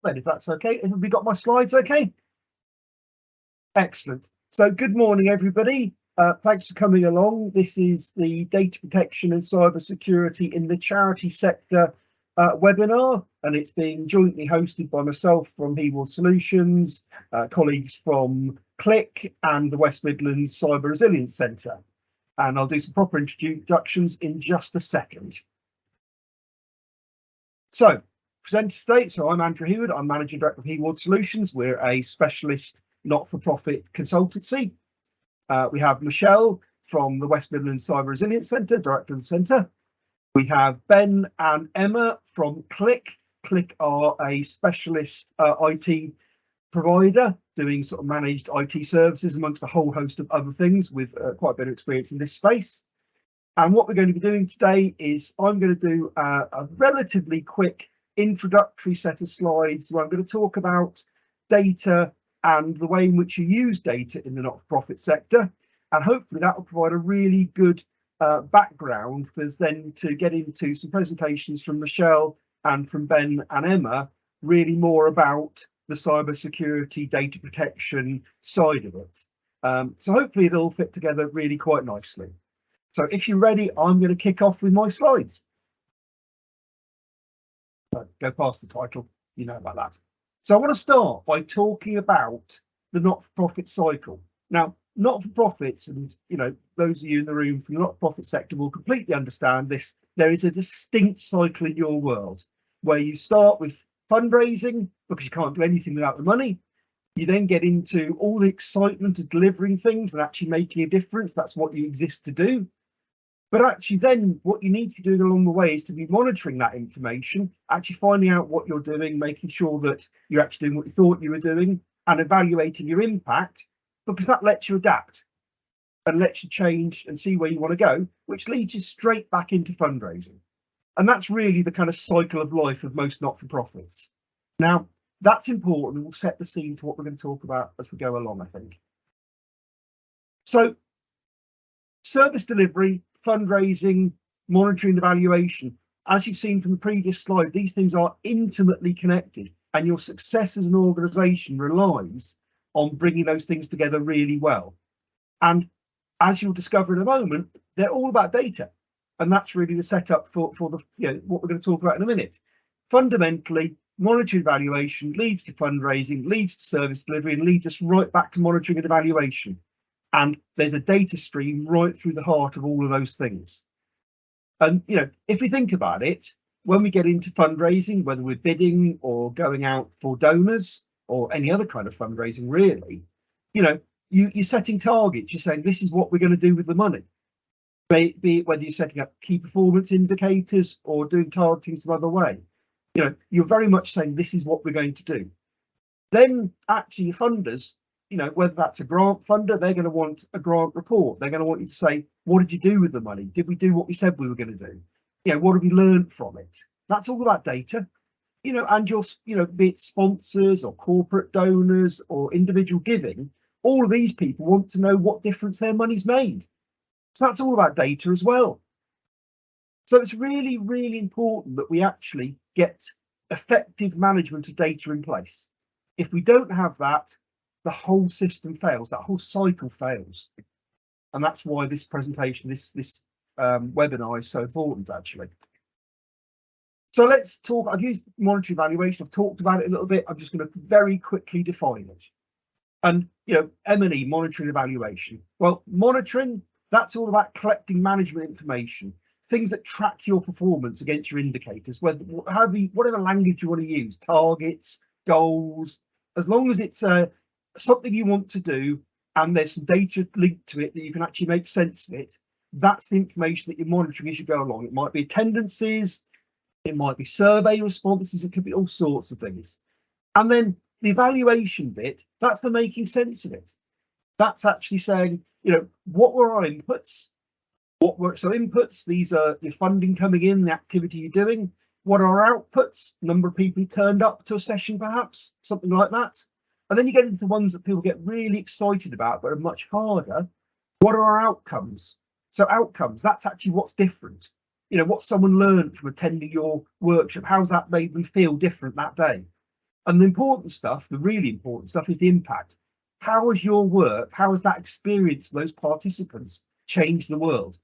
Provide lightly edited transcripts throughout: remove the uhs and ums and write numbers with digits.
then if that's okay. Have we got my slides okay? Excellent. So good morning, everybody. Thanks for coming along. This is the Data Protection and Cyber Security in the Charity Sector webinar, and it's being jointly hosted by myself from Heaward Solutions, colleagues from Clyk and the West Midlands Cyber Resilience Centre. And I'll do some proper introductions in just a second. So, presenter today, so I'm Andrew Heaward, I'm Managing Director of Heaward Solutions. We're a specialist not-for-profit consultancy. We have Michelle from the West Midlands Cyber Resilience Centre, Director of the Centre. We have Ben and Emma from Clyk. Clyk are a specialist IT provider doing sort of managed IT services amongst a whole host of other things with quite a bit of experience in this space. And what we're going to be doing today is I'm going to do a relatively quick introductory set of slides where I'm going to talk about data and the way in which you use data in the not-for-profit sector. And hopefully that will provide a really good background for us then to get into some presentations from Michelle and from Ben and Emma, really more about the cyber security data protection side of it. So hopefully it'll all fit together really quite nicely. So if you're ready, I'm going to kick off with my slides. Go past the title, you know about that. So I want to start by talking about the not-for-profit cycle. Now, not-for-profits, and those of you in the room from the not-for-profit sector will completely understand this. There is a distinct cycle in your world where you start with fundraising because you can't do anything without the money. You then get into all the excitement of delivering things and actually making a difference. That's what you exist to do. But actually then what you need to be doing along the way is to be monitoring that information, actually finding out what you're doing, making sure that you're actually doing what you thought you were doing and evaluating your impact, because that lets you adapt and lets you change and see where you want to go, which leads you straight back into fundraising. And that's really the kind of cycle of life of most not-for-profits. Now, that's important. We'll set the scene to what we're going to talk about as we go along, I think. So, service delivery, fundraising, monitoring, evaluation. As you've seen from the previous slide, these things are intimately connected, and your success as an organisation relies on bringing those things together really well. And as you'll discover in a moment, they're all about data. And that's really the setup for the what we're going to talk about in a minute. Fundamentally, monitoring evaluation leads to fundraising, leads to service delivery, and leads us right back to monitoring and evaluation. And there's a data stream right through the heart of all of those things. And if we think about it, when we get into fundraising, whether we're bidding or going out for donors or any other kind of fundraising, really, you're setting targets. You're saying this is what we're going to do with the money. Be it whether you're setting up key performance indicators or doing targeting some other way. You're very much saying this is what we're going to do. Then actually your funders, whether that's a grant funder, they're going to want a grant report. They're going to want you to say, what did you do with the money? Did we do what we said we were going to do? What have we learned from it? That's all about data. And your, be it sponsors or corporate donors or individual giving, all of these people want to know what difference their money's made. So that's all about data as well. So it's really, really important that we actually get effective management of data in place. If we don't have that, the whole system fails, that whole cycle fails. And that's why this presentation, this webinar is so important, actually. So let's talk. I've used monetary evaluation. I've talked about it a little bit. I'm just going to very quickly define it. And, M&E, monitoring evaluation. Well, monitoring, that's all about collecting management information, things that track your performance against your indicators, whatever language you want to use, targets, goals, as long as it's something you want to do and there's some data linked to it that you can actually make sense of it, that's the information that you're monitoring as you go along. It might be attendances, it might be survey responses, it could be all sorts of things. And then the evaluation bit, that's the making sense of it. That's actually saying, what were our inputs? So inputs, these are your funding coming in, the activity you're doing. What are our outputs? Number of people who turned up to a session, perhaps, something like that. And then you get into the ones that people get really excited about, but are much harder. What are our outcomes? So outcomes, that's actually what's different. What someone learned from attending your workshop, how's that made them feel different that day? And the important stuff, the really important stuff, is the impact. How has your work, how has that experience of those participants changed the world?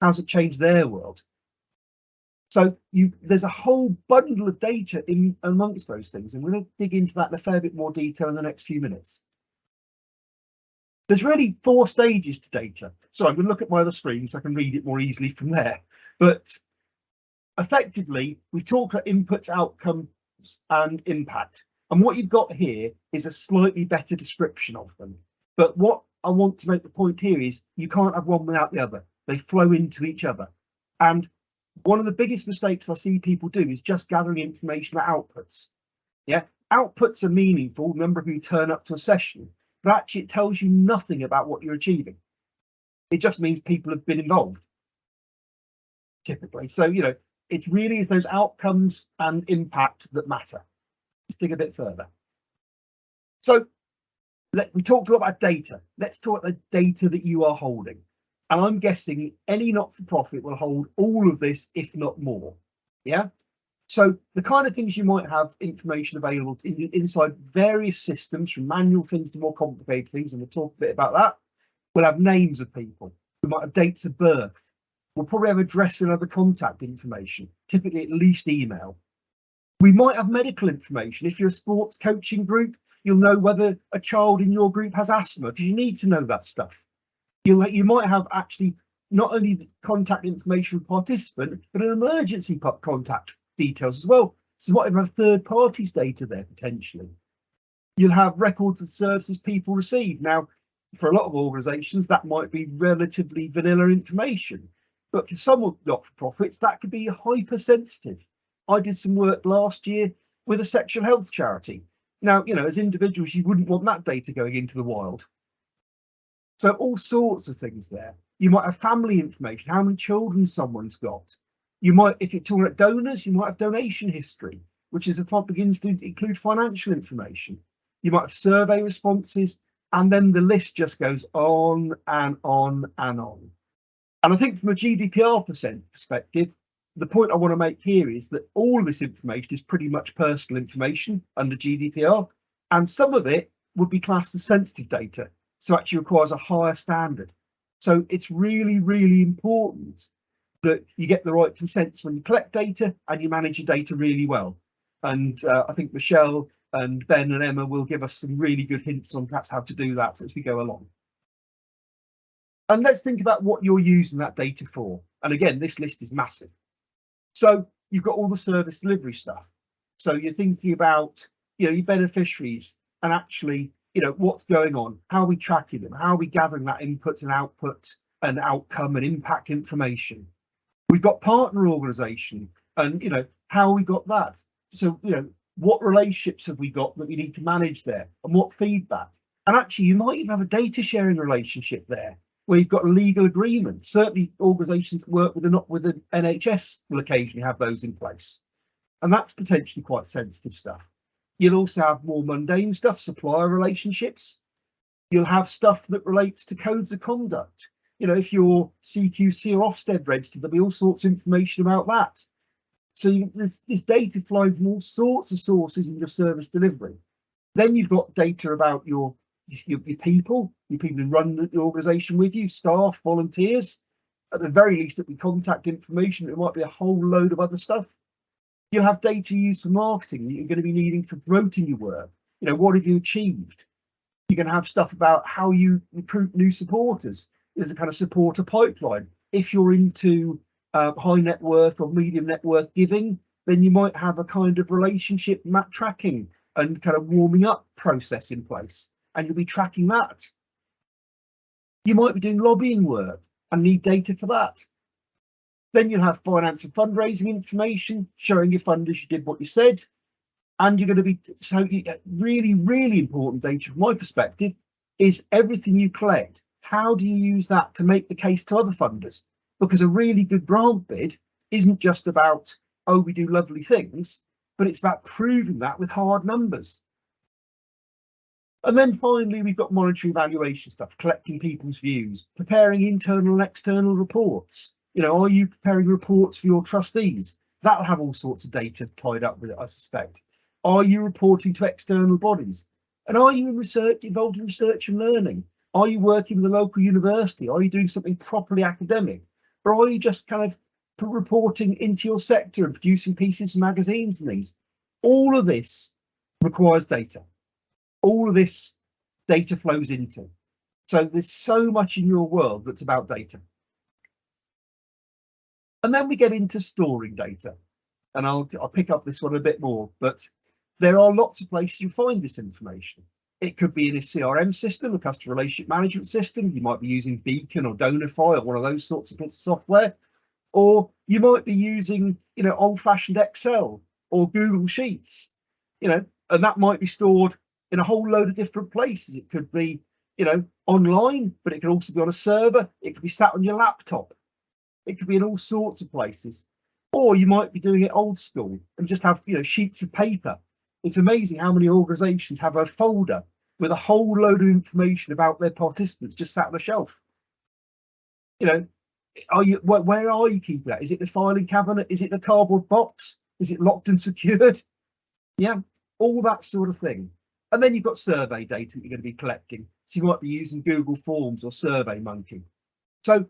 How's it changed their world? So there's a whole bundle of data in amongst those things, and we're going to dig into that in a fair bit more detail in the next few minutes. There's really 4 stages to data. So I'm going to look at my other screen so I can read it more easily from there. But effectively, we've talked about inputs, outcomes, and impact. And what you've got here is a slightly better description of them. But what I want to make the point here is you can't have one without the other. They flow into each other. And one of the biggest mistakes I see people do is just gathering information about outputs. Yeah, outputs are meaningful. Number of you turn up to a session, but actually it tells you nothing about what you're achieving. It just means people have been involved, typically. So, you know, it really is those outcomes and impact that matter. Let's dig a bit further. So we talked a lot about data. Let's talk about the data that you are holding. And I'm guessing any not-for-profit will hold all of this, if not more. Yeah. So the kind of things you might have information available inside various systems, from manual things to more complicated things, and we'll talk a bit about that. We'll have names of people. We might have dates of birth. We'll probably have address and other contact information, typically at least email. We might have medical information. If you're a sports coaching group, you'll know whether a child in your group has asthma, because you need to know that stuff. You might have actually not only the contact information for participant, but an emergency contact details as well. So you might have third parties data there potentially. You'll have records of services people receive. Now, for a lot of organisations, that might be relatively vanilla information, but for some not-for-profits, that could be hypersensitive. I did some work last year with a sexual health charity. Now, you know, as individuals, you wouldn't want that data going into the wild. So all sorts of things there. You might have family information, how many children someone's got. You might, if you're talking about donors, you might have donation history, which begins to include financial information. You might have survey responses, and then the list just goes on and on and on. And I think from a GDPR perspective, the point I want to make here is that all of this information is pretty much personal information under GDPR, and some of it would be classed as sensitive data, so actually requires a higher standard. So it's really, really important that you get the right consents when you collect data and you manage your data really well. And I think Michelle and Ben and Emma will give us some really good hints on perhaps how to do that as we go along. And let's think about what you're using that data for. And again, this list is massive. So you've got all the service delivery stuff. So you're thinking about, you know, your beneficiaries and actually, you know, what's going on, how are we tracking them, how are we gathering that input and output and outcome and impact information. We've got partner organisation and, you know, how we got that. So, you know, what relationships have we got that we need to manage there, and what feedback. And actually, you might even have a data sharing relationship there where you've got a legal agreement. Certainly organisations that work with the NHS will occasionally have those in place. And that's potentially quite sensitive stuff. You'll also have more mundane stuff, supplier relationships. You'll have stuff that relates to codes of conduct. You know, if you're CQC or Ofsted registered, there'll be all sorts of information about that. So there's this data flowing from all sorts of sources in your service delivery. Then you've got data about your people who run the organisation with you, staff, volunteers. At the very least, it'll be contact information. It might be a whole load of other stuff. You'll have data used for marketing that you're going to be needing for promoting your work. You know, what have you achieved? You're going to have stuff about how you recruit new supporters. There's a kind of supporter pipeline. If you're into high net worth or medium net worth giving, then you might have a kind of relationship map tracking and kind of warming up process in place, and you'll be tracking that. You might be doing lobbying work and need data for that. Then you'll have finance and fundraising information showing your funders you did what you said. And you're going to be, so really, really important data from my perspective is everything you collect. How do you use that to make the case to other funders? Because a really good grant bid isn't just about, oh, we do lovely things, but it's about proving that with hard numbers. And then finally, we've got monetary evaluation stuff, collecting people's views, preparing internal and external reports. You know, are you preparing reports for your trustees? That'll have all sorts of data tied up with it, I suspect. Are you reporting to external bodies? And are you involved in research and learning? Are you working with a local university? Are you doing something properly academic? Or are you just kind of reporting into your sector and producing pieces for magazines and things? All of this requires data. All of this data flows into. So there's so much in your world that's about data. And then we get into storing data. And I'll pick up this one a bit more, but there are lots of places you find this information. It could be in a CRM system, a customer relationship management system. You might be using Beacon or Donify or one of those sorts of bits of software. Or you might be using, old-fashioned Excel or Google Sheets, and that might be stored in a whole load of different places. It could be, online, but it could also be on a server. It could be sat on your laptop. It could be in all sorts of places. Or you might be doing it old school and just have, sheets of paper. It's amazing how many organizations have a folder with a whole load of information about their participants just sat on a shelf. Where are you keeping that? Is it the filing cabinet? Is it the cardboard box? Is it locked and secured? Yeah, all that sort of thing. And then you've got survey data that you're going to be collecting. So you might be using Google Forms or SurveyMonkey. So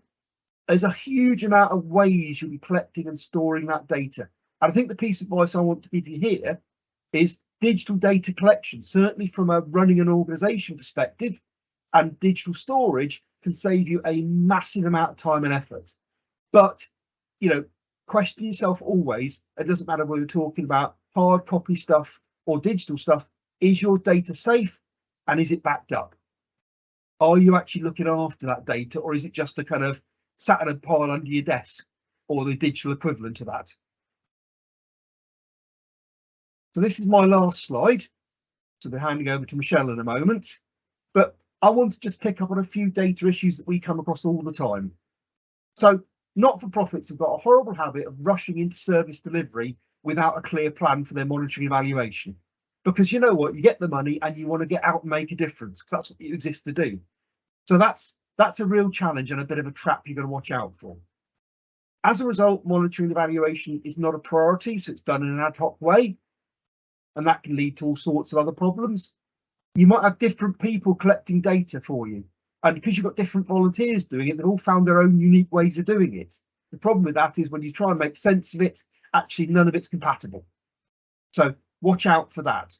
there's a huge amount of ways you'll be collecting and storing that data. And I think the piece of advice I want to give you here is digital data collection, certainly from a running an organization perspective, and digital storage can save you a massive amount of time and effort. But, question yourself always, it doesn't matter whether you're talking about hard copy stuff or digital stuff, is your data safe and is it backed up? Are you actually looking after that data, or is it just a kind of sat in a pile under your desk or the digital equivalent to that? So this is my last slide. So we're handing over to Michelle in a moment, but I want to just pick up on a few data issues that we come across all the time. So not-for-profits have got a horrible habit of rushing into service delivery without a clear plan for their monitoring evaluation. Because you know what, you get the money and you want to get out and make a difference, because that's what you exist to do. So that's a real challenge and a bit of a trap you've got to watch out for. As a result, monitoring evaluation is not a priority, so it's done in an ad hoc way, and that can lead to all sorts of other problems. You might have different people collecting data for you, and because you've got different volunteers doing it, they've all found their own unique ways of doing it. The problem with that is when you try and make sense of it, actually none of it's compatible. So watch out for that.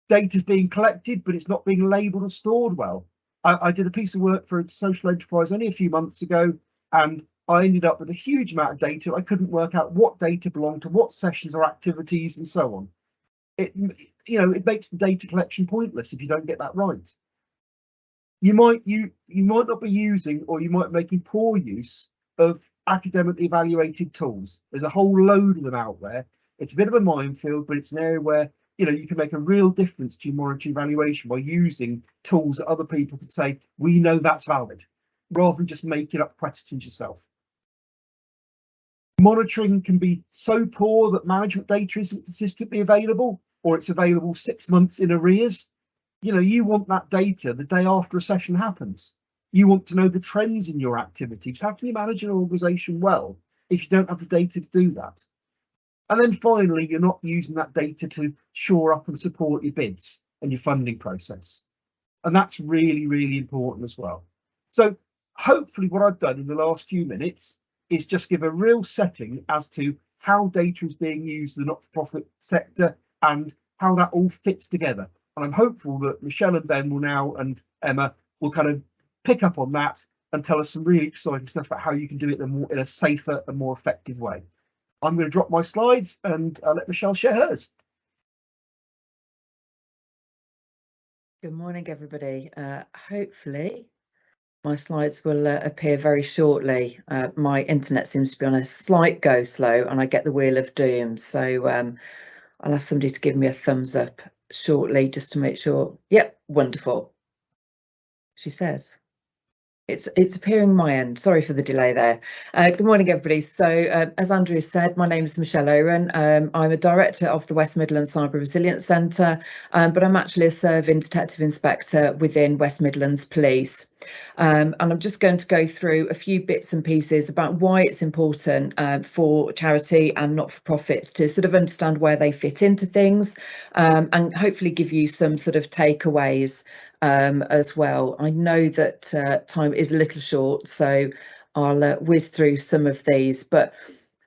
Data's being collected, but it's not being labelled or stored well. I did a piece of work for a social enterprise only a few months ago, and I ended up with a huge amount of data. I couldn't work out what data belonged to what sessions or activities and so on. It makes the data collection pointless if you don't get that right. You might not be using, or you might be making poor use of academically evaluated tools. There's a whole load of them out there. It's a bit of a minefield, but it's an area where you can make a real difference to your monitoring evaluation by using tools that other people could say, we know that's valid, rather than just making up questions yourself. Monitoring can be so poor that management data isn't consistently available, or it's available 6 months in arrears. You want that data the day after a session happens. You want to know the trends in your activities. How can you manage an organisation well if you don't have the data to do that? And then finally, you're not using that data to shore up and support your bids and your funding process. And that's really, really important as well. So hopefully what I've done in the last few minutes is just give a real setting as to how data is being used in the not-for-profit sector and how that all fits together. And I'm hopeful that Michelle and Ben will now, and Emma, will kind of pick up on that and tell us some really exciting stuff about how you can do it in a safer and more effective way. I'm going to drop my slides and I'll let Michelle share hers. Good morning, everybody. Hopefully my slides will appear very shortly. My internet seems to be on a slight go slow and I get the wheel of doom. So I'll ask somebody to give me a thumbs up shortly just to make sure. Yep, wonderful. She says. It's appearing my end. Sorry for the delay there. Good morning, everybody. So, as Andrew said, my name is Michelle Ohren. I'm a director of the West Midlands Cyber Resilience Centre, but I'm actually a serving detective inspector within West Midlands Police. And I'm just going to go through a few bits and pieces about why it's important for charity and not-for-profits to sort of understand where they fit into things, and hopefully give you some sort of takeaways as well. I know that time is a little short, so I'll whiz through some of these, but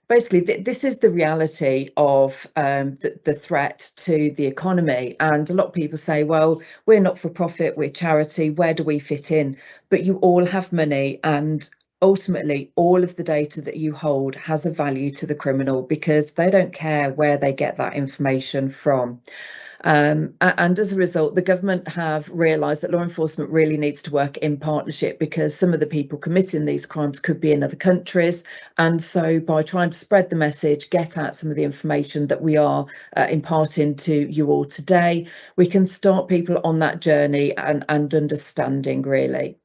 basically this is the reality of the threat to the economy. And a lot of people say, well, we're not for profit, we're charity, where do we fit in? But you all have money, and ultimately all of the data that you hold has a value to the criminal, because they don't care where they get that information from. And as a result, the government have realised that law enforcement really needs to work in partnership, because some of the people committing these crimes could be in other countries. And so by trying to spread the message, get out some of the information that we are imparting to you all today, we can start people on that journey and understanding, really.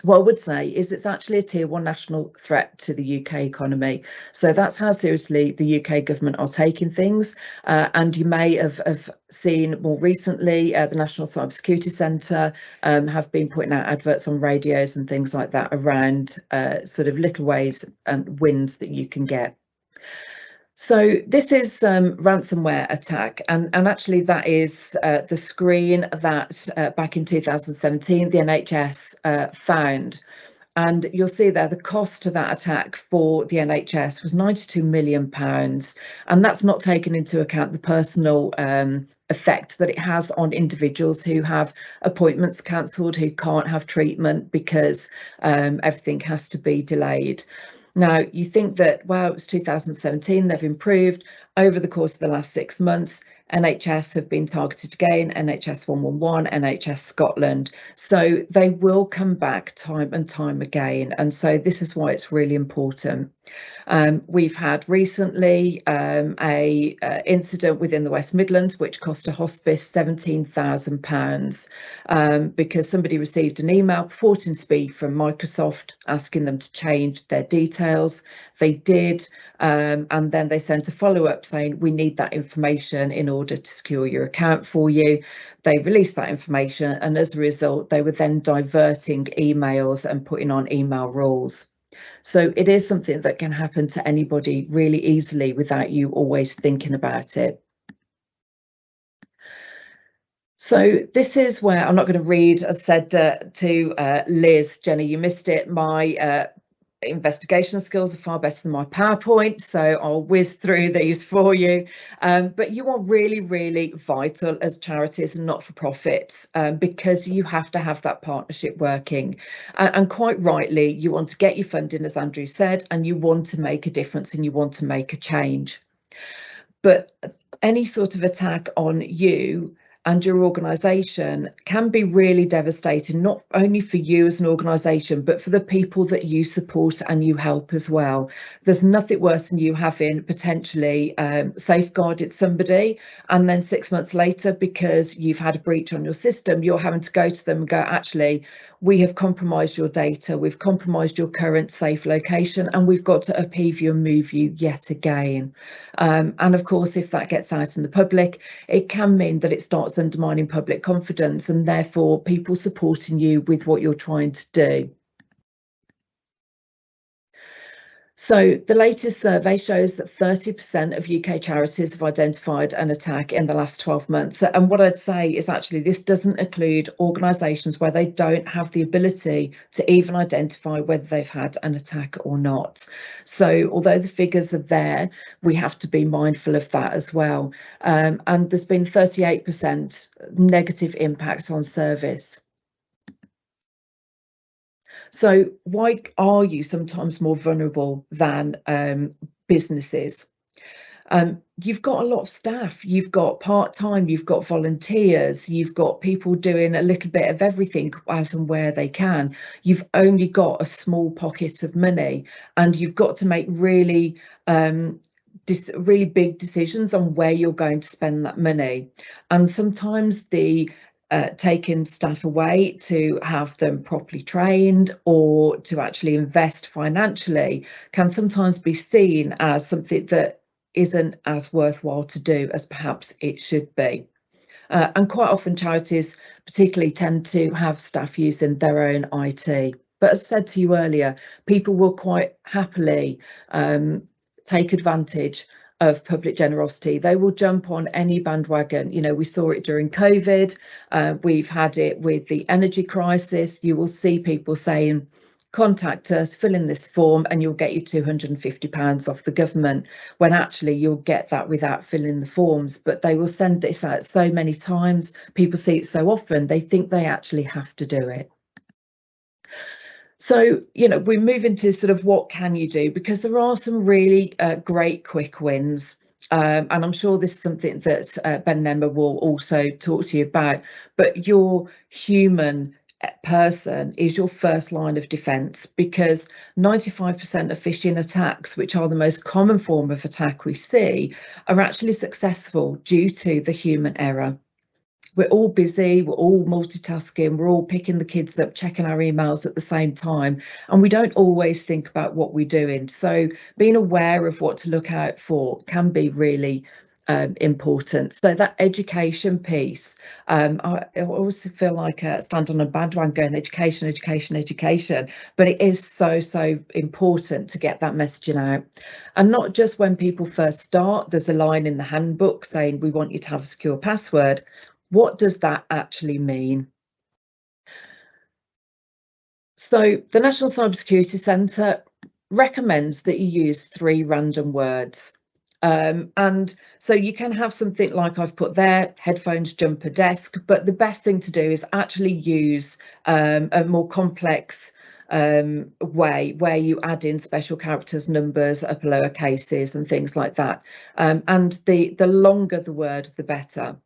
What I would say is it's actually a tier 1 national threat to the UK economy. So that's how seriously the UK government are taking things. And you may have seen more recently, the National Cybersecurity Centre have been putting out adverts on radios and things like that around sort of little ways and wins that you can get. So this is ransomware attack, and actually that is the screen that back in 2017 the NHS found. And you'll see there the cost of that attack for the NHS was £92 million, and that's not taken into account the personal effect that it has on individuals who have appointments cancelled, who can't have treatment because everything has to be delayed. Now, you think that, well, it was 2017, they've improved. Over the course of the last 6 months, NHS have been targeted again, NHS 111, NHS Scotland. So they will come back time and time again. And so this is why it's really important. We've had recently a incident within the West Midlands which cost a hospice £17,000 because somebody received an email purporting to be from Microsoft asking them to change their details. They did, and then they sent a follow-up saying, we need that information in order to secure your account for you. They released that information, and as a result, they were then diverting emails and putting on email rules. So it is something that can happen to anybody really easily without you always thinking about it. So this is where I'm not going to read, as said to Liz, Jenny, you missed it. My investigation skills are far better than my PowerPoint, so I'll whiz through these for you. But you are really, really vital as charities and not-for-profits because you have to have that partnership working. And quite rightly, you want to get your funding, as Andrew said, and you want to make a difference and you want to make a change. But any sort of attack on you and your organisation can be really devastating, not only for you as an organisation, but for the people that you support and you help as well. There's nothing worse than you having potentially safeguarded somebody, and then 6 months later, because you've had a breach on your system, you're having to go to them and go, actually, we have compromised your data, we've compromised your current safe location, and we've got to upheave you and move you yet again. And of course, if that gets out in the public, it can mean that it starts undermining public confidence and therefore people supporting you with what you're trying to do. So the latest survey shows that 30% of UK charities have identified an attack in the last 12 months. And what I'd say is actually this doesn't include organisations where they don't have the ability to even identify whether they've had an attack or not. So although the figures are there, we have to be mindful of that as well. And there's been 38% negative impact on service. So why are you sometimes more vulnerable than businesses? You've got a lot of staff, you've got part-time, you've got volunteers, you've got people doing a little bit of everything as and where they can. You've only got a small pocket of money, and you've got to make really big decisions on where you're going to spend that money. And sometimes the taking staff away to have them properly trained or to actually invest financially can sometimes be seen as something that isn't as worthwhile to do as perhaps it should be. And quite often charities particularly tend to have staff using their own IT. But as I said to you earlier, people will quite happily take advantage of public generosity. They will jump on any bandwagon. You know, we saw it during COVID. We've had it with the energy crisis. You will see people saying, contact us, fill in this form and you'll get you £250 off the government, when actually you'll get that without filling the forms. But they will send this out so many times, people see it so often, they think they actually have to do it. So, you know, we move into sort of what can you do, because there are some really great quick wins. And I'm sure this is something that Ben and Emma will also talk to you about, but your human person is your first line of defence, because 95% of phishing attacks, which are the most common form of attack we see, are actually successful due to the human error. We're all busy, we're all multitasking, we're all picking the kids up, checking our emails at the same time, and we don't always think about what we're doing. So being aware of what to look out for can be really important. So that education piece, I always feel like stand on a bandwagon going education, education, education, but it is so important to get that messaging out. And not just when people first start. There's a line in the handbook saying we want you to have a secure password. What does that actually mean? So the National Cybersecurity Centre recommends that you use 3 random words. And so you can have something like I've put there, headphones, jumper, desk, but the best thing to do is actually use a more complex way where you add in special characters, numbers, upper lower cases and things like that. And the longer the word, the better.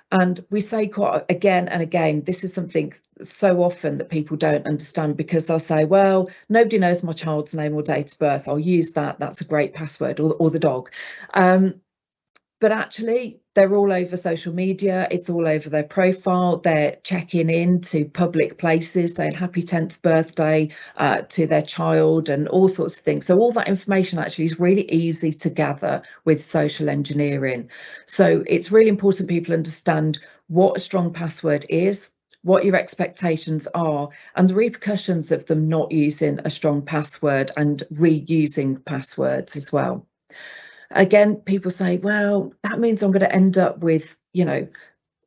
And we say quite again and again, this is something so often that people don't understand, because they'll say, well, nobody knows my child's name or date of birth, I'll use that, that's a great password, or the dog. But actually, they're all over social media, it's all over their profile, they're checking in to public places, saying happy 10th birthday to their child and all sorts of things. So all that information actually is really easy to gather with social engineering. So it's really important people understand what a strong password is, what your expectations are, and the repercussions of them not using a strong password and reusing passwords as well. Again, people say, well, that means I'm going to end up with, you know,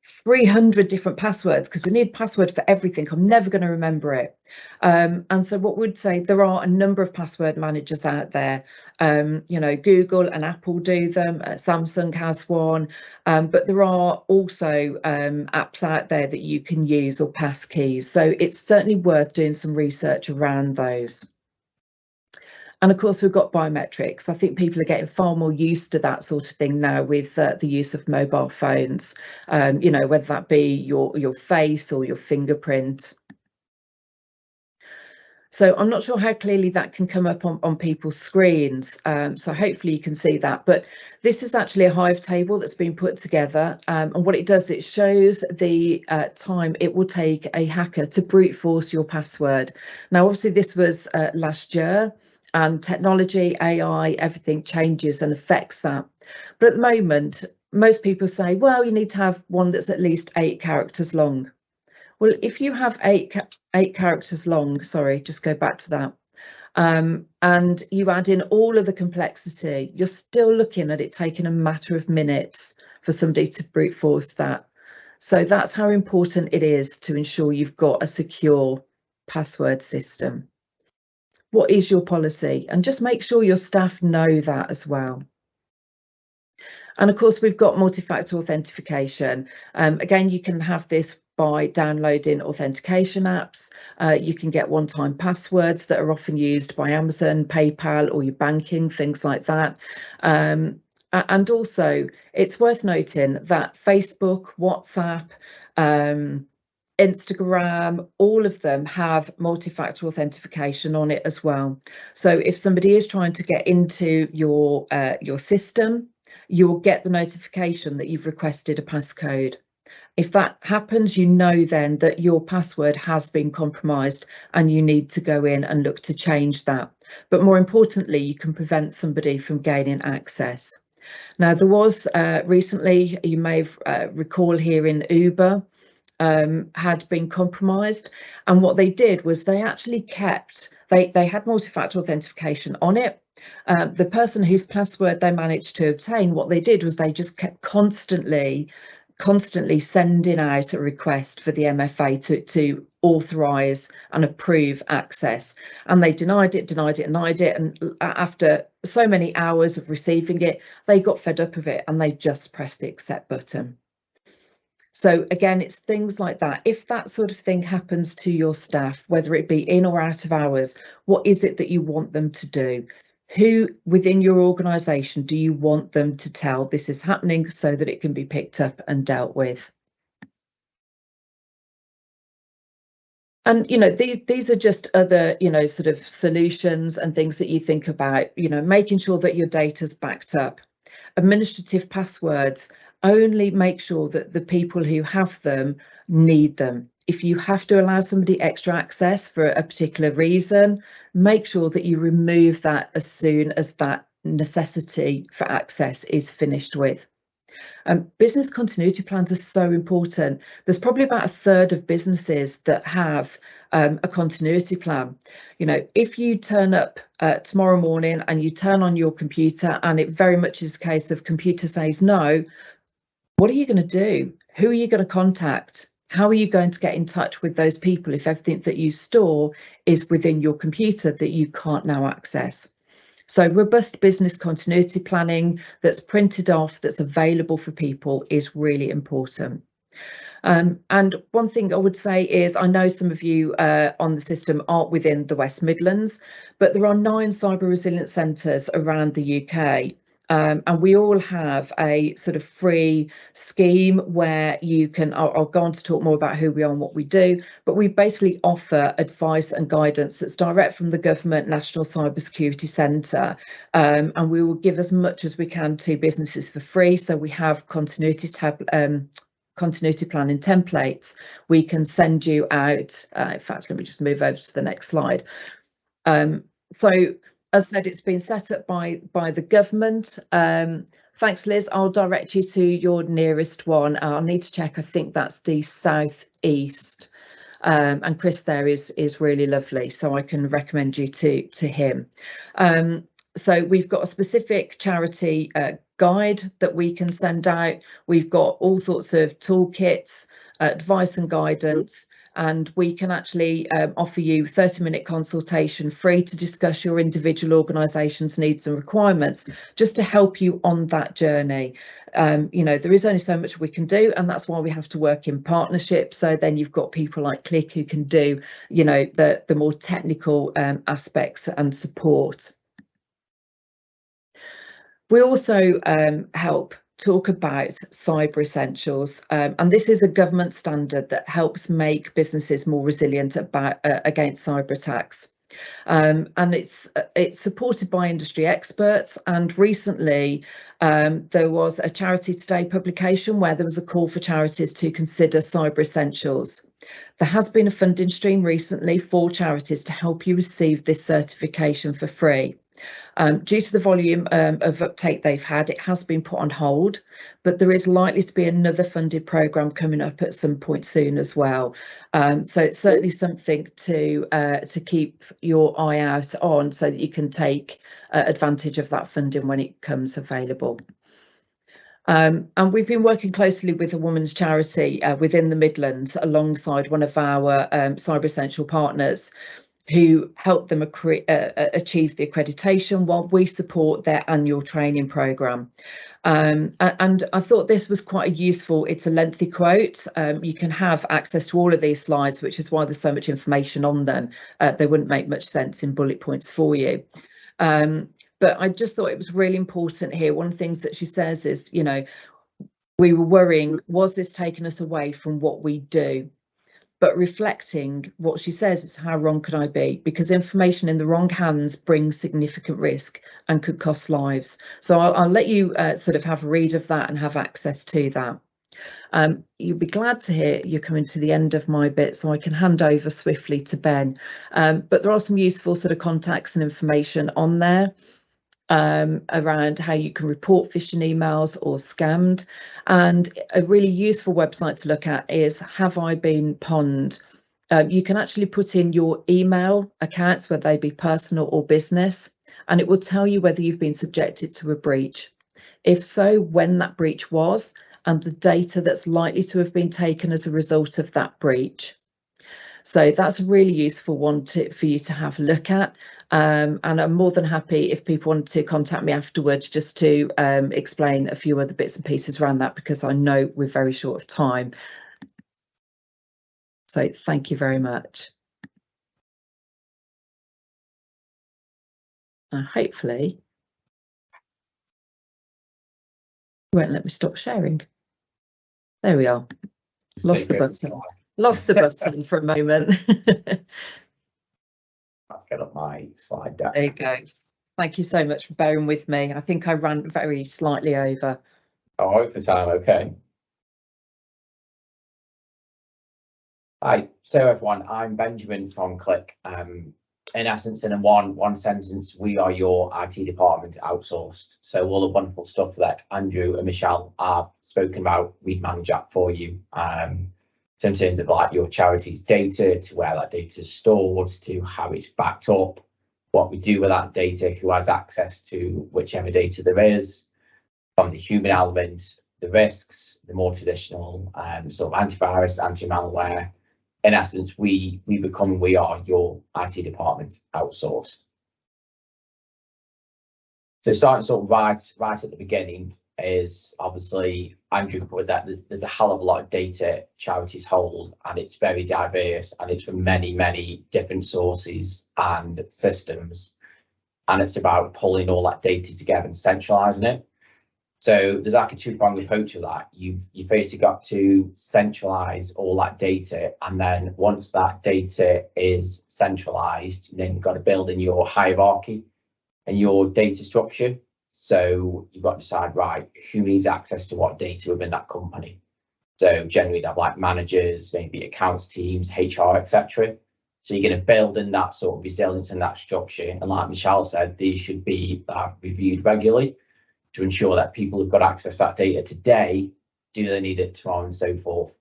300 different passwords, because we need password for everything. I'm never going to remember it. And so what we'd say, there are a number of password managers out there. You know, Google and Apple do them, Samsung has one, but there are also apps out there that you can use, or passkeys. So it's certainly worth doing some research around those. And of course, we've got biometrics. I think people are getting far more used to that sort of thing now with the use of mobile phones, you know, whether that be your face or your fingerprint. So I'm not sure how clearly that can come up on people's screens. So hopefully you can see that. But this is actually a Hive table that's been put together. And what it does, it shows the time it will take a hacker to brute force your password. Now, obviously, this was last year. And technology, AI, everything changes and affects that. But at the moment, most people say, well, you need to have one that's at least 8 characters long. Well, if you have eight characters long, sorry, just go back to that, and you add in all of the complexity, you're still looking at it taking a matter of minutes for somebody to brute force that. So that's how important it is to ensure you've got a secure password system. What is your policy? And just make sure your staff know that as well. And of course, we've got multi-factor authentication. Again, you can have this by downloading authentication apps. You can get one-time passwords that are often used by Amazon, PayPal, or your banking, things like that. And also, it's worth noting that Facebook, WhatsApp, Instagram, all of them have multi-factor authentication on it as well. So if somebody is trying to get into your system, you will get the notification that you've requested a passcode. If that happens, you know then that your password has been compromised and you need to go in and look to change that. But more importantly, you can prevent somebody from gaining access. Now, there was recently, you may recall here in Uber, had been compromised, and what they did was they actually kept, they had multi-factor authentication on it. The person whose password they managed to obtain, what they did was they just kept constantly sending out a request for the MFA to authorise and approve access, and they denied it, and after so many hours of receiving it, they got fed up of it and they just pressed the accept button. So again, it's things like that. If that sort of thing happens to your staff, whether it be in or out of hours, what is it that you want them to do? Who within your organisation do you want them to tell this is happening so that it can be picked up and dealt with? And, you know, these are just other, you know, sort of solutions and things that you think about, you know, making sure that your data's backed up. Administrative passwords, only make sure that the people who have them need them. If you have to allow somebody extra access for a particular reason, make sure that you remove that as soon as that necessity for access is finished with. Business continuity plans are so important. There's probably about a third of businesses that have a continuity plan. You know, if you turn up tomorrow morning and you turn on your computer and it very much is a case of computer says no, what are you going to do? Who are you going to contact? How are you going to get in touch with those people if everything that you store is within your computer that you can't now access? So robust business continuity planning that's printed off, that's available for people is really important. And one thing I would say is, I know some of you on the system aren't within the West Midlands, but there are 9 cyber resilience centres around the UK. And we all have a sort of free scheme where you can, I'll go on to talk more about who we are and what we do, but we basically offer advice and guidance that's direct from the government National Cyber Security Centre, and we will give as much as we can to businesses for free. So we have continuity planning templates we can send you out. In fact, let me just move over to the next slide. So as I said, it's been set up by the government. Thanks, Liz. I'll direct you to your nearest one. I'll need to check. I think that's the South East. And Chris there is really lovely, so I can recommend you to him. So we've got a specific charity guide that we can send out. We've got all sorts of toolkits, advice and guidance. And we can actually offer you 30-minute consultation free to discuss your individual organisation's needs and requirements, just to help you on that journey. You know, there is only so much we can do, and that's why we have to work in partnership. So then you've got people like Clyk who can do, you know, the more technical aspects and support. We also help talk about cyber essentials, and this is a government standard that helps make businesses more resilient against cyber attacks, and it's supported by industry experts. And recently there was a Charity Today publication where there was a call for charities to consider cyber essentials. There has been a funding stream recently for charities to help you receive this certification for free. Due to the volume of uptake they've had, it has been put on hold, but there is likely to be another funded programme coming up at some point soon as well. So it's certainly something to keep your eye out on, so that you can take advantage of that funding when it comes available. And we've been working closely with a women's charity within the Midlands, alongside one of our Cyber Essential partners, who help them achieve the accreditation while we support their annual training programme. And I thought this was quite useful. It's a lengthy quote. You can have access to all of these slides, which is why there's so much information on them. They wouldn't make much sense in bullet points for you. But I just thought it was really important here. One of the things that she says is, you know, we were worrying, was this taking us away from what we do? But reflecting, what she says is, how wrong could I be? Because information in the wrong hands brings significant risk and could cost lives. So I'll let you sort of have a read of that and have access to that. You'll be glad to hear you're coming to the end of my bit, so I can hand over swiftly to Ben. But there are some useful sort of contacts and information on there around how you can report phishing emails or scammed. And a really useful website to look at is Have I Been Pwned? You can actually put in your email accounts, whether they be personal or business, and it will tell you whether you've been subjected to a breach. If so, when that breach was, and the data that's likely to have been taken as a result of that breach. So that's a really useful one for you to have a look at. And I'm more than happy if people want to contact me afterwards just to explain a few other bits and pieces around that, because I know we're very short of time. So thank you very much. Hopefully, you won't let me stop sharing. There we are. Lost the button. Lost the button for a moment. I'll get up my slide deck. There you go. Thank you so much for bearing with me. I think I ran very slightly over. Oh, I hope for time, okay. Hi, so everyone, I'm Benjamin from Clyk. In essence, in one sentence, we are your IT department outsourced. So all the wonderful stuff that Andrew and Michelle have spoken about, we manage that for you. So in terms of like your charity's data, to where that data is stored, to how it's backed up, what we do with that data, who has access to whichever data there is, from the human element, the risks, the more traditional sort of antivirus, anti-malware. In essence, we are your IT department outsourced. So starting sort of right at the beginning is obviously Andrew covered that there's a hell of a lot of data charities hold, and it's very diverse, and it's from many different sources and systems, and it's about pulling all that data together and centralizing it. So there's like a two-pronged approach to that. You've basically got to centralize all that data, and then once that data is centralized, then you've got to build in your hierarchy and your data structure. So you've got to decide, right, who needs access to what data within that company. So generally, they have like managers, maybe accounts teams, HR, etc. So you're going to build in that sort of resilience and that structure. And like Michelle said, these should be reviewed regularly to ensure that people who've got access to that data today, do they need it tomorrow, and so forth.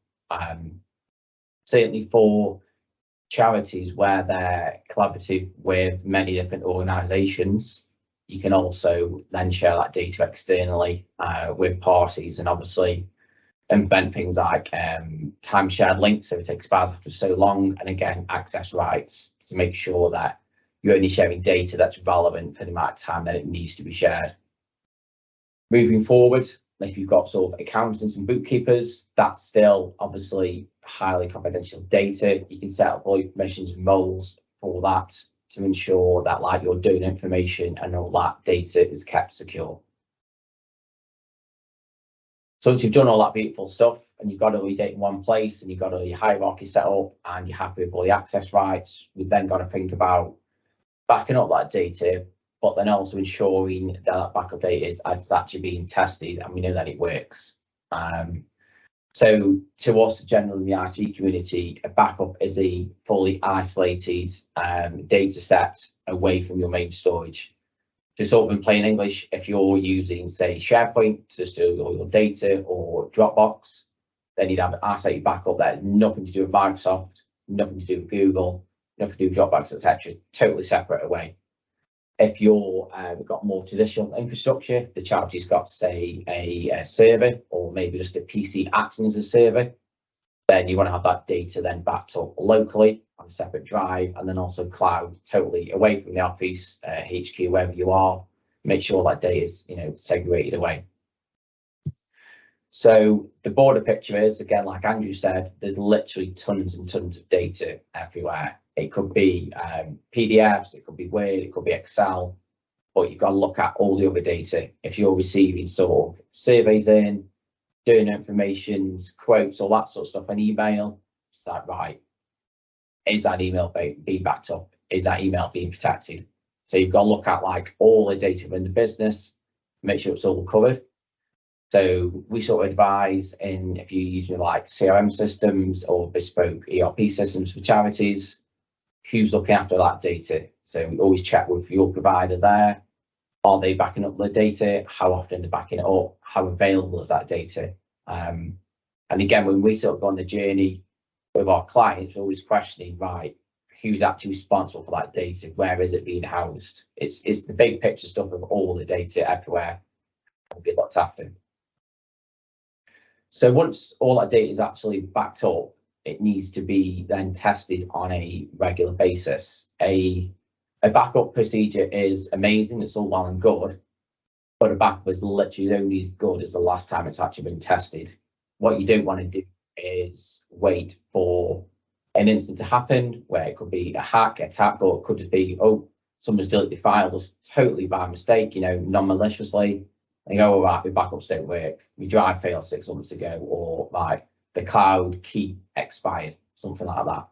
Certainly for charities where they're collaborative with many different organisations, you can also then share that data externally with parties, and obviously invent things like time shared links, so it expires after so long, and again, access rights to make sure that you're only sharing data that's relevant for the amount of time that it needs to be shared. Moving forward, if you've got sort of accountants and bookkeepers, that's still obviously highly confidential data. You can set up all your permissions and roles for that to ensure that like your donor information and all that data is kept secure. So once you've done all that beautiful stuff and you've got all your data in one place and you've got all your hierarchy set up and you're happy with all the access rights, we've then got to think about backing up that data, but then also ensuring that that backup data is actually being tested and we know that it works. So to us, generally in the IT community, a backup is a fully isolated data set away from your main storage. To sort of in plain English, if you're using, say, SharePoint to store all your data, or Dropbox, then you'd have an isolated backup that has nothing to do with Microsoft, nothing to do with Google, nothing to do with Dropbox, etc. Totally separate away. If you're got more traditional infrastructure, the charity's got, say, a server, or maybe just a PC acting as a server, then you want to have that data then backed up locally on a separate drive, and then also cloud, totally away from the office, HQ, wherever you are. Make sure that data is, segregated away. So the broader picture is, again, like Andrew said, there's literally tons and tons of data everywhere. It could be PDFs, it could be Word, it could be Excel, but you've got to look at all the other data. If you're receiving sort of surveys in, donor information, quotes, all that sort of stuff, an email, it's like, right, is that email being backed up? Is that email being protected? So you've got to look at like all the data within the business, make sure it's all covered. So we sort of advise in, if you're using like CRM systems or bespoke ERP systems for charities, who's looking after that data. So we always check with your provider there. Are they backing up the data? How often they're backing it up? How available is that data? And again, when we sort of go on the journey with our clients, we're always questioning, right, who's actually responsible for that data? Where is it being housed? It's the big picture stuff of all the data everywhere will be looked after. So once all that data is actually backed up, it needs to be then tested on a regular basis. A backup procedure is amazing, it's all well and good, but a backup is literally only as good as the last time it's actually been tested. What you don't want to do is wait for an incident to happen where it could be a hack attack, or it could just be, oh, someone's deleted the file just totally by mistake, you know, non-maliciously. They go, all right, my backups don't work, my drive failed 6 months ago, or like the cloud key expired, something like that.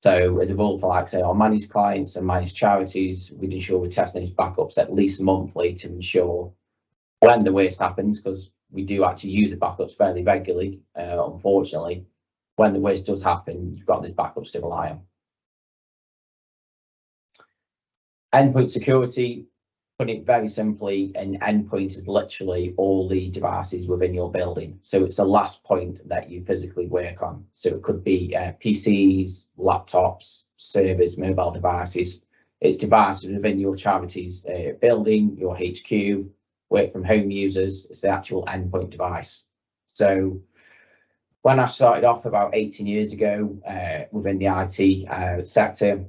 So as a rule for, like, say, our managed clients and managed charities, we'd ensure we're testing these backups at least monthly to ensure when the worst happens, because we do actually use the backups fairly regularly, unfortunately. When the worst does happen, you've got these backups to rely on. Endpoint security, putting it very simply, an endpoint is literally all the devices within your building. So it's the last point that you physically work on. So it could be PCs, laptops, servers, mobile devices. It's devices within your charity's building, your HQ, work from home users. It's the actual endpoint device. So when I started off about 18 years ago within the IT sector,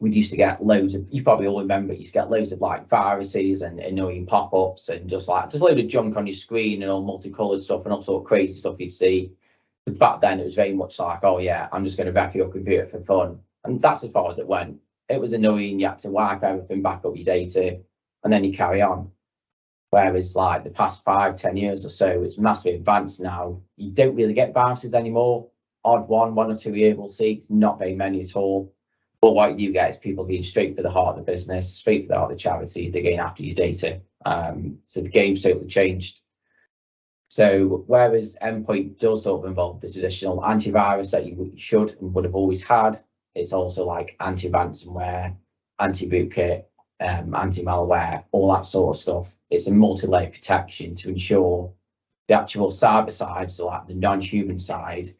we used to get loads of, you probably all remember, you used to get loads of like viruses and annoying pop-ups and just a load of junk on your screen and all multicolored stuff and all sort of crazy stuff you'd see. But back then it was very much like, oh yeah, I'm just going to wreck your computer for fun. And that's as far as it went. It was annoying, you had to wipe everything, back up your data, and then you carry on. Whereas like the past 5-10 years or so, it's massively advanced now. You don't really get viruses anymore. Odd one or two you will see, it's not very many at all. But what you get is people being straight for the heart of the business, straight for the heart of the charity. They're going after your data. So the game's totally changed. So whereas endpoint does sort of involve the traditional antivirus that you should and would have always had, it's also like anti-ransomware, anti-rootkit, anti-malware, all that sort of stuff. It's a multi-layer protection to ensure the actual cyber side, so like the non-human side,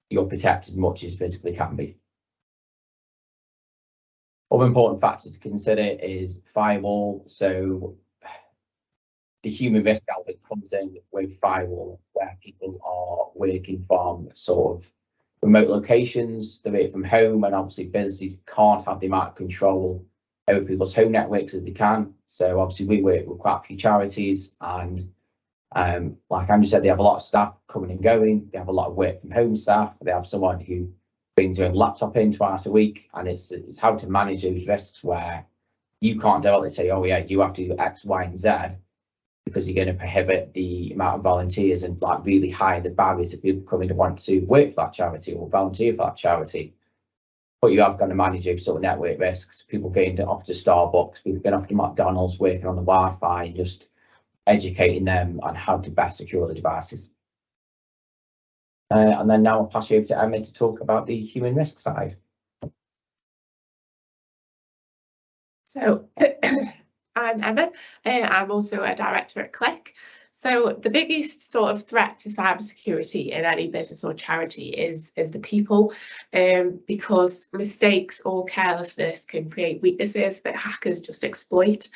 you're protected as much as physically can be. Other important factors to consider is firewall. So the human risk element comes in with firewall, where people are working from sort of remote locations, they're working from home, and obviously businesses can't have the amount of control over people's home networks as they can. So obviously we work with quite a few charities, and like Andrew said, they have a lot of staff coming and going. They have a lot of work from home staff. They have someone who brings your own laptop in twice a week, and it's how to manage those risks where you can't directly say, oh yeah, you have to do X, Y, and Z, because you're going to prohibit the amount of volunteers and like really high the barriers of people coming to want to work for that charity or volunteer for that charity. But you have got to manage those sort of network risks. People going off to Starbucks, people going off to McDonald's, working on the Wi-Fi, and just educating them on how to best secure the devices. And then now I'll pass you over to Emma to talk about the human risk side. So I'm Emma. I'm also a director at Clyk. So the biggest sort of threat to cybersecurity in any business or charity is the people, because mistakes or carelessness can create weaknesses that hackers just exploit.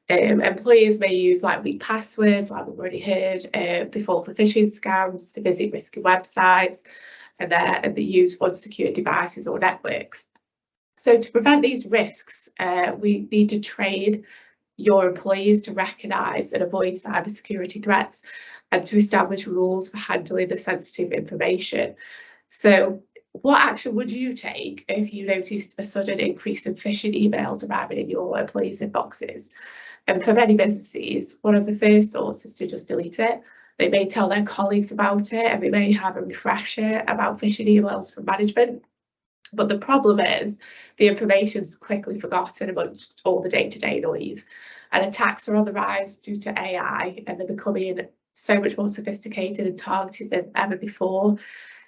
Employers may use like weak passwords, like we've already heard, they fall for phishing scams, they visit risky websites, and they use unsecured devices or networks. So to prevent these risks, we need to train your employees to recognise and avoid cybersecurity threats, and to establish rules for handling the sensitive information. So what action would you take if you noticed a sudden increase in phishing emails arriving in your employees' inboxes? And for many businesses, one of the first thoughts is to just delete it. They may tell their colleagues about it, and they may have a refresher about phishing emails from management. But the problem is the information's quickly forgotten amongst all the day-to-day noise, and attacks are on the rise due to AI, and they're becoming so much more sophisticated and targeted than ever before.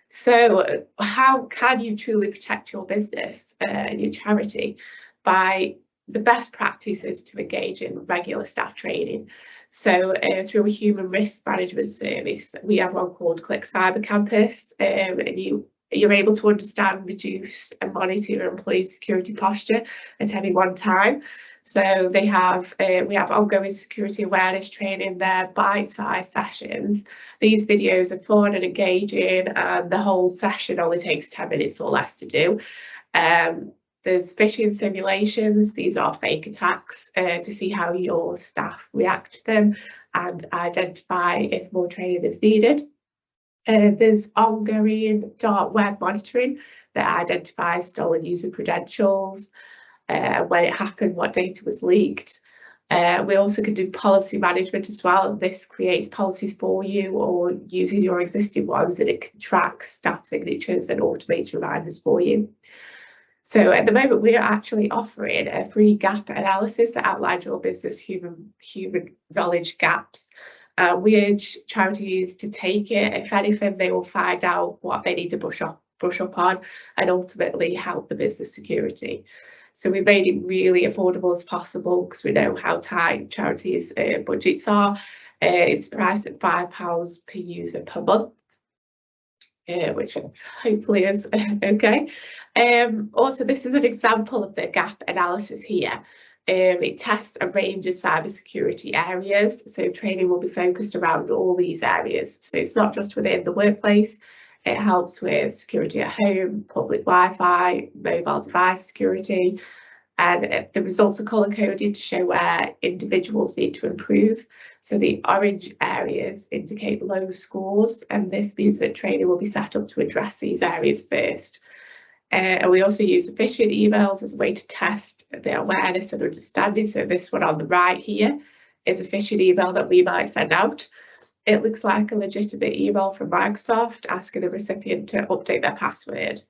So how can you truly protect your business and your charity? By the best practice is to engage in regular staff training. So through a human risk management service, we have one called Clyk Cyber Campus, and you're able to understand, reduce and monitor your employees' security posture at any one time. So we have ongoing security awareness training there, bite-sized sessions. These videos are fun and engaging, and the whole session only takes 10 minutes or less to do. There's phishing simulations. These are fake attacks to see how your staff react to them and identify if more training is needed. There's ongoing dark web monitoring that identifies stolen user credentials, when it happened, what data was leaked. We also can do policy management as well. This creates policies for you or uses your existing ones, and it can track staff signatures and automate reminders for you. So at the moment, we are actually offering a free gap analysis that outlines your business human knowledge gaps. We urge charities to take it. If anything, they will find out what they need to brush up on and ultimately help the business security. So we made it really affordable as possible because we know how tight charities' budgets are. It's priced at £5 per user per month, which hopefully is okay. Also, this is an example of the gap analysis here. It tests a range of cybersecurity areas, so training will be focused around all these areas. So it's not just within the workplace, it helps with security at home, public Wi-Fi, mobile device security, and the results are colour-coded to show where individuals need to improve. So the orange areas indicate low scores, and this means that training will be set up to address these areas first. And we also use the phishing emails as a way to test the awareness and understanding. So this one on the right here is a phishing email that we might send out. It looks like a legitimate email from Microsoft asking the recipient to update their password.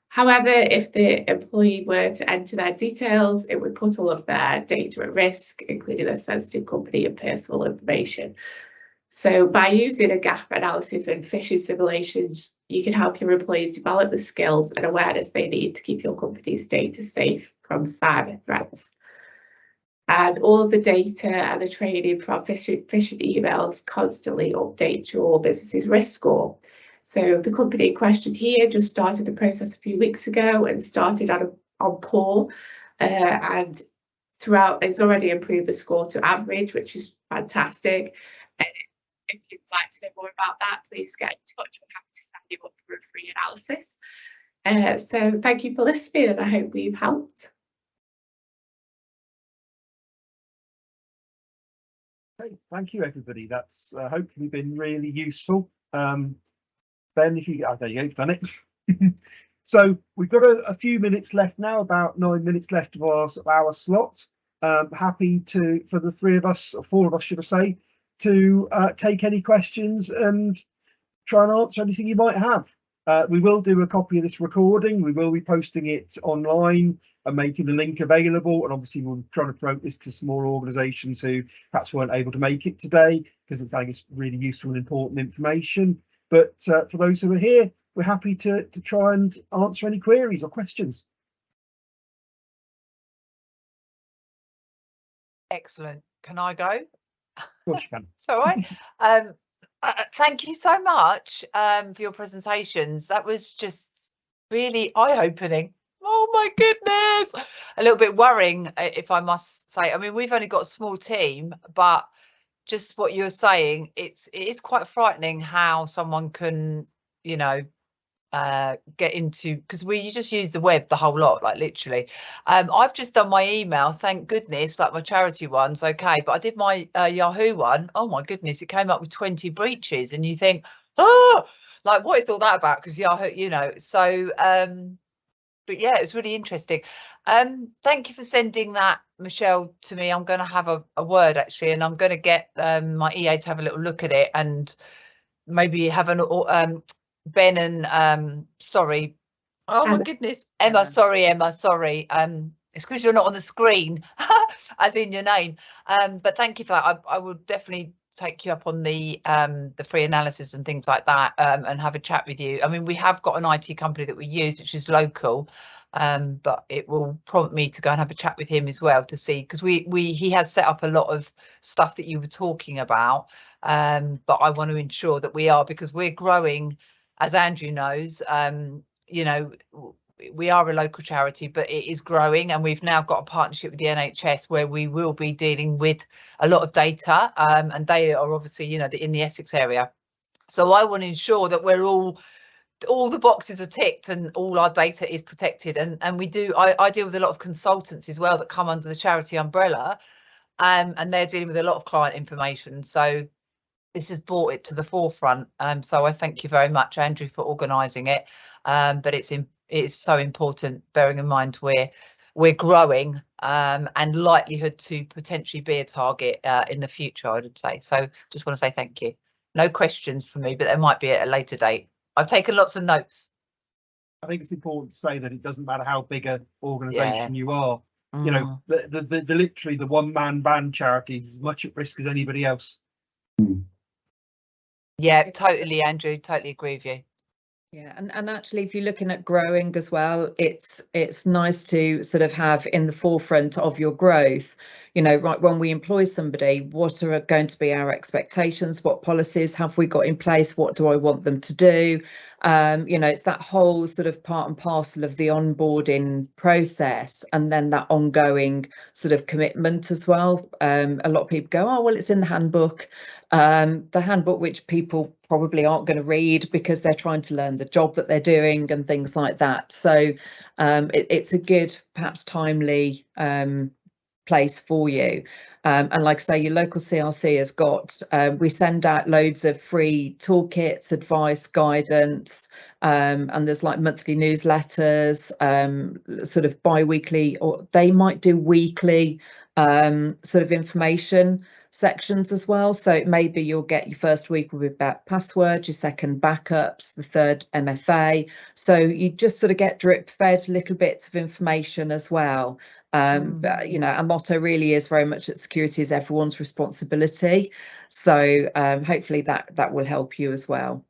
However, if the employee were to enter their details, it would put all of their data at risk, including their sensitive company and personal information. So by using a gap analysis and phishing simulations, you can help your employees develop the skills and awareness they need to keep your company's data safe from cyber threats. And all of the data and the training from phishing emails constantly update your business's risk score. So the company in question here just started the process a few weeks ago and started on poor, and throughout it's already improved the score to average, which is fantastic. And if you'd like to know more about that, please get in touch. We're happy to sign you up for a free analysis. So thank you for listening, and I hope we've helped. Okay, thank you, everybody. That's hopefully been really useful. Ben, if you there you go, you've done it. So we've got a few minutes left now, about 9 minutes left of our slot. Happy for the three of us, or four of us, should I say, to take any questions and try and answer anything you might have. We will do a copy of this recording. We will be posting it online and making the link available. And obviously we'll try to promote this to small organisations who perhaps weren't able to make it today, because I think it's really useful and important information. But for those who are here, we're happy to try and answer any queries or questions. Excellent. Can I go? Of course you can. So thank you so much for your presentations. That was just really eye-opening. Oh my goodness. A little bit worrying, if I must say. I mean, we've only got a small team, but just what you're saying, it is quite frightening how someone can, you know, get into, because you just use the web the whole lot, like literally. I've just done my email, thank goodness, like my charity one's okay, but I did my Yahoo one. Oh my goodness, it came up with 20 breaches, and you think, oh, like what is all that about? Because Yahoo, you know. So but yeah, it's really interesting. Thank you for sending that, Michelle, to me. I'm going to have a word actually, and I'm going to get my EA to have a little look at it, and maybe have an Ben and sorry, oh my goodness, Emma, sorry, it's because you're not on the screen as in your name, but thank you for that. I will definitely take you up on the free analysis and things like that, and have a chat with you. I mean, we have got an IT company that we use, which is local, but it will prompt me to go and have a chat with him as well to see, because he has set up a lot of stuff that you were talking about, but I want to ensure that we are, because we're growing, as Andrew knows. You know, we are a local charity, but it is growing, and we've now got a partnership with the NHS where we will be dealing with a lot of data, and they are obviously, you know, in the Essex area. So I want to ensure that we're all the boxes are ticked and all our data is protected. And we do, I deal with a lot of consultants as well that come under the charity umbrella, and they're dealing with a lot of client information. So this has brought it to the forefront. So I thank you very much, Andrew, for organising it. But it's so important, bearing in mind we're growing, and likelihood to potentially be a target in the future, I would say. So just want to say thank you. No questions from me, but there might be at a later date. I've taken lots of notes. I think it's important to say that it doesn't matter how big an organisation you are. You know, the literally the one-man band charities is as much at risk as anybody else. Yeah, totally, Andrew. Totally agree with you. Yeah, and actually, if you're looking at growing as well, it's nice to sort of have in the forefront of your growth, you know, right when we employ somebody, what are going to be our expectations? What policies have we got in place? What do I want them to do? You know, it's that whole sort of part and parcel of the onboarding process, and then that ongoing sort of commitment as well. A lot of people go, oh, well, it's in the handbook. The handbook, which people probably aren't going to read because they're trying to learn the job that they're doing and things like that. So it's a good, perhaps timely place for you. And like I say, your local CRC has got, we send out loads of free toolkits, advice, guidance, and there's like monthly newsletters, sort of bi-weekly, or they might do weekly sort of information sections as well. So maybe you'll get your first week with about passwords, your second backups, the third MFA. So you just sort of get drip fed little bits of information as well. But, you know, our motto really is very much that security is everyone's responsibility. So hopefully that will help you as well.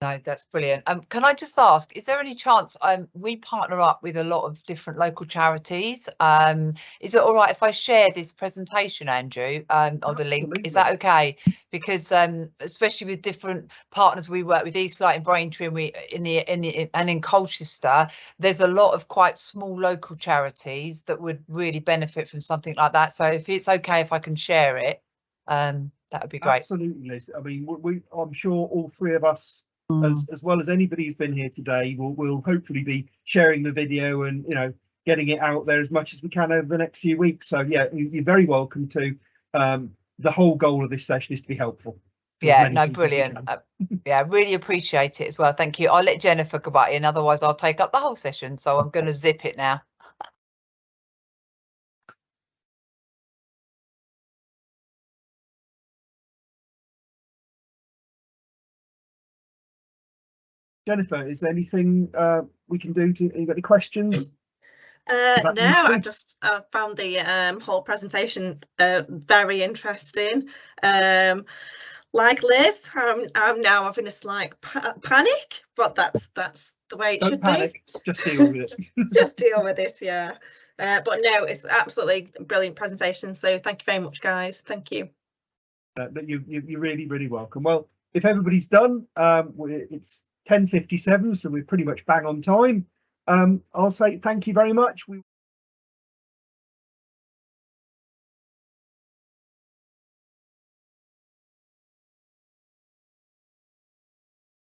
No, that's brilliant. Can I just ask, is there any chance we partner up with a lot of different local charities? Is it all right if I share this presentation, Andrew, or the link? Is that okay? Because especially with different partners we work with, East Light in Braintree, and in Colchester, there's a lot of quite small local charities that would really benefit from something like that. So if it's okay if I can share it, that would be great. Absolutely, Liz. I mean, I'm sure all three of us, as well as anybody who's been here today, will hopefully be sharing the video and, you know, getting it out there as much as we can over the next few weeks. So yeah, you're very welcome to. The whole goal of this session is to be helpful. Yeah, no, brilliant. Yeah, really appreciate it as well. Thank you. I'll let Jennifer go back in, otherwise I'll take up the whole session. So I'm going to zip it now. Jennifer, is there anything we can do to, you got any questions? No, I just found the whole presentation very interesting. Like Liz, I'm now having a slight panic, but that's the way it should panic. be. Just deal with it. Just deal with it, yeah. But no, it's absolutely brilliant presentation. So thank you very much, guys. Thank you. You're really welcome. Well, if everybody's done, it's 10:57, so we're pretty much bang on time. I'll say thank you very much.